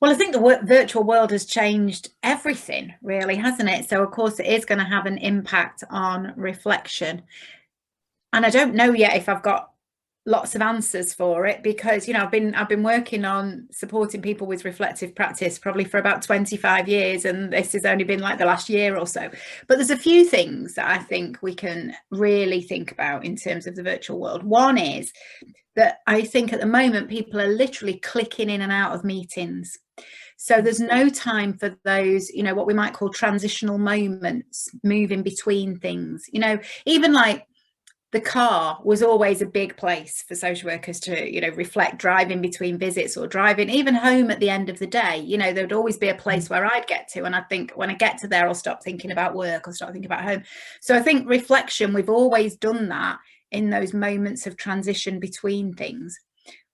Well, I think the virtual world has changed everything, really, hasn't it? So, of course, it is going to have an impact on reflection. And I don't know yet if I've got lots of answers for it, because I've been working on supporting people with reflective practice probably for about 25 years, and this has only been like the last year or so. But there's a few things that I think we can really think about in terms of the virtual world. One is that I think at the moment people are literally clicking in and out of meetings. So there's no time for those, what we might call transitional moments, moving between things. Even like the car was always a big place for social workers to, reflect, driving between visits or driving even home at the end of the day. There would always be a place where I'd get to, and I think when I get to there, I'll stop thinking about work or start thinking about home. So I think reflection, we've always done that in those moments of transition between things.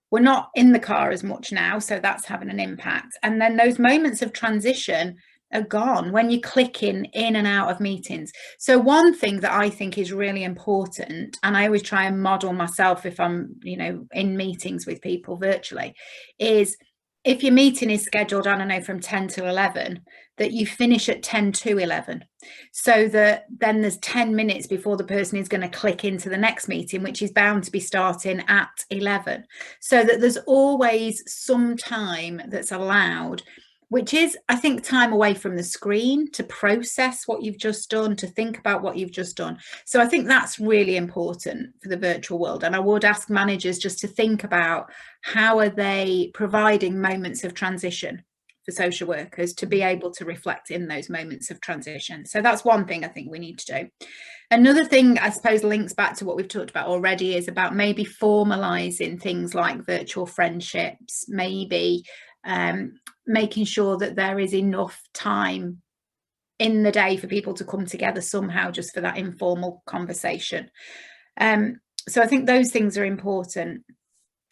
We're not in the car as much now, so that's having an impact. And then those moments of transition are gone when you're clicking in and out of meetings. So one thing that I think is really important, and I always try and model myself if I'm, in meetings with people virtually, is if your meeting is scheduled, I don't know, from 10 to 11, that you finish at 10 to 11, so that then there's 10 minutes before the person is going to click into the next meeting, which is bound to be starting at 11. So that there's always some time that's allowed, which is, I think, time away from the screen to process what you've just done, to think about what you've just done. So I think that's really important for the virtual world. And I would ask managers just to think about how are they providing moments of transition for social workers to be able to reflect in those moments of transition. So that's one thing I think we need to do. Another thing, I suppose, links back to what we've talked about already, is about maybe formalizing things like virtual friendships, maybe making sure that there is enough time in the day for people to come together somehow, just for that informal conversation. So I think those things are important.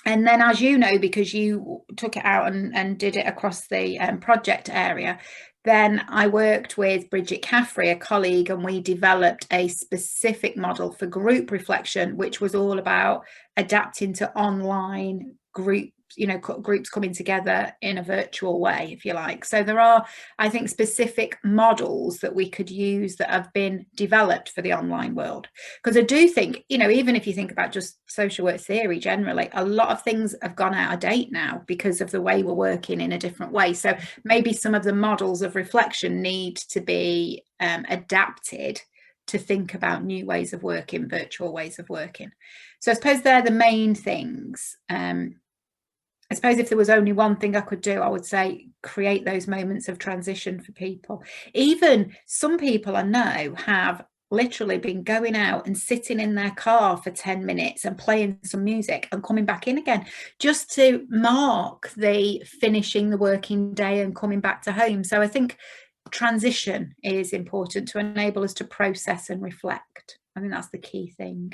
And then, as you know, because you took it out and did it across the project area, then I worked with Bridget Caffrey, a colleague, and we developed a specific model for group reflection, which was all about adapting to online groups coming together in a virtual way, if you like. So there are, I think, specific models that we could use that have been developed for the online world. Because I do think, even if you think about just social work theory generally, a lot of things have gone out of date now because of the way we're working in a different way. So maybe some of the models of reflection need to be adapted to think about new ways of working, virtual ways of working. So I suppose they're the main things. I suppose if there was only one thing I could do, I would say create those moments of transition for people. Even some people I know have literally been going out and sitting in their car for 10 minutes and playing some music and coming back in again, just to mark the finishing the working day and coming back to home. So I think transition is important to enable us to process and reflect. I think that's the key thing.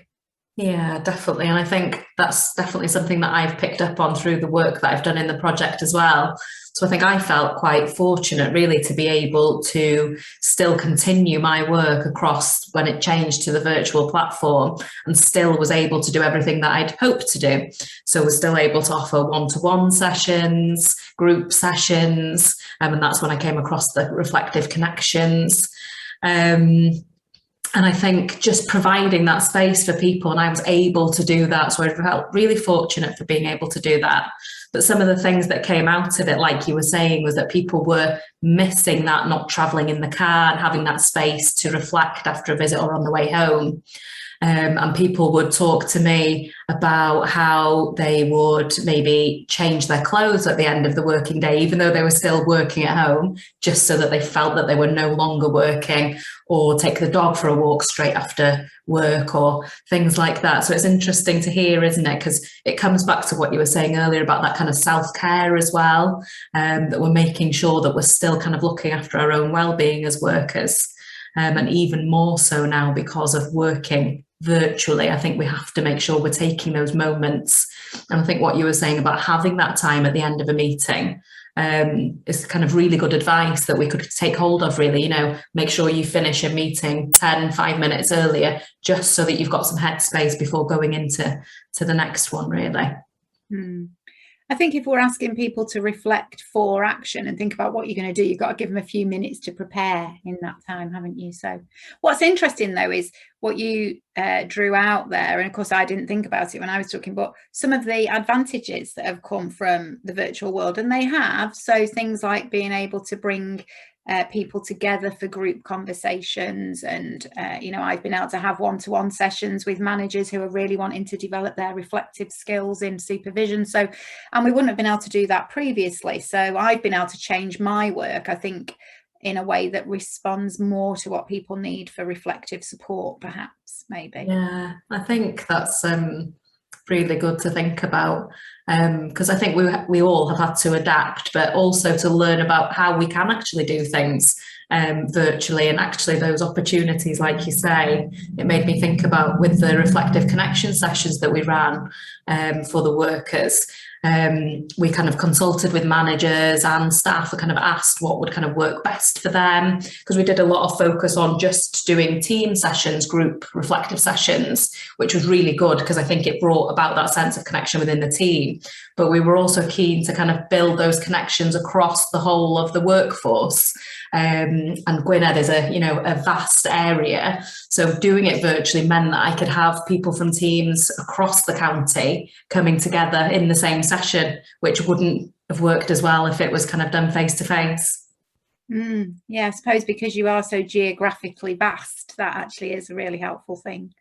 Yeah, definitely. And I think that's definitely something that I've picked up on through the work that I've done in the project as well. So I think I felt quite fortunate really to be able to still continue my work across when it changed to the virtual platform, and still was able to do everything that I'd hoped to do. So we're still able to offer one-to-one sessions, group sessions, and that's when I came across the reflective connections. And I think just providing that space for people, and I was able to do that. So I felt really fortunate for being able to do that. But some of the things that came out of it, like you were saying, was that people were missing that, not traveling in the car and having that space to reflect after a visit or on the way home. And people would talk to me about how they would maybe change their clothes at the end of the working day, even though they were still working at home, just so that they felt that they were no longer working, or take the dog for a walk straight after work, or things like that. So it's interesting to hear, isn't it? Because it comes back to what you were saying earlier about that kind of self-care as well, that we're making sure that we're still kind of looking after our own well-being as workers. And even more so now because of working virtually, I think we have to make sure we're taking those moments. And I think what you were saying about having that time at the end of a meeting is kind of really good advice that we could take hold of, really. Make sure you finish a meeting 5 minutes earlier, just so that you've got some headspace before going into the next one, really. I think if we're asking people to reflect for action and think about what you're going to do, you've got to give them a few minutes to prepare in that time, haven't you? So what's interesting, though, is what you drew out there. And of course, I didn't think about it when I was talking, but some of the advantages that have come from the virtual world, and they have. So things like being able to bring people together for group conversations, and I've been able to have one-to-one sessions with managers who are really wanting to develop their reflective skills in supervision. So, and we wouldn't have been able to do that previously. So I've been able to change my work, I think, in a way that responds more to what people need for reflective support, perhaps, maybe. Yeah, I think that's really good to think about, because I think we all have had to adapt, but also to learn about how we can actually do things virtually, and actually those opportunities, like you say. It made me think about, with the reflective connection sessions that we ran for the workers, we kind of consulted with managers and staff and kind of asked what would kind of work best for them, because we did a lot of focus on just doing team sessions, group reflective sessions, which was really good because I think it brought about that sense of connection within the team. But we were also keen to kind of build those connections across the whole of the workforce. And Gwynedd is a vast area, so doing it virtually meant that I could have people from teams across the county coming together in the same session, which wouldn't have worked as well if it was kind of done face to face. Yeah, I suppose because you are so geographically vast, that actually is a really helpful thing.